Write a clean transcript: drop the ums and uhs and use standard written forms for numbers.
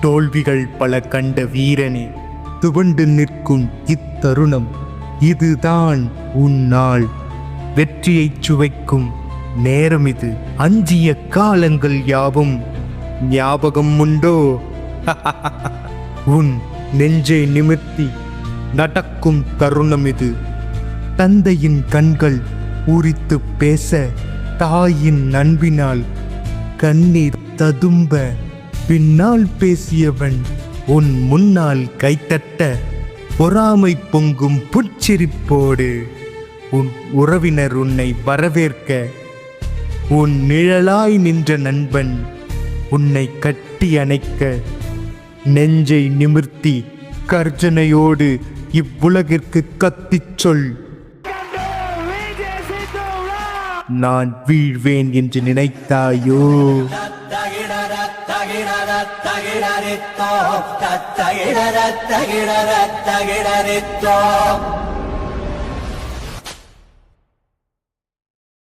தோல்விகள் பல கண்ட வீரனே, துவண்டு நிற்கும் இத்தருணம் இதுதான் உன் நாள். வெற்றியைச் சுவைக்கும் நேரம் இது. அஞ்சிய காலங்கள் யாவும் ஞாபகம் உண்டோ? உன் நெஞ்சை நிமிர்த்தி நடக்கும் தருணம் இது. தந்தையின் கண்கள் பூரித்து பேச, தாயின் அன்பினால் கண்ணீர் ததும்ப, பின்னால் பேசியவன் உன் முன்னால் கைத்தட்ட, பொறாமை பொங்கும் புற்சிரிப்போடு உன் உறவினர் உன்னை வரவேற்க, உன் நிழலாய் நின்ற நண்பன் உன்னை கட்டி அணைக்க, நெஞ்சை நிமிர்த்தி கர்ஜனையோடு இவ்வுலகிற்கு கத்திச் சொல், நான் வீழ்வேன் என்று நினைத்தாயோ? தகிடரித்தோ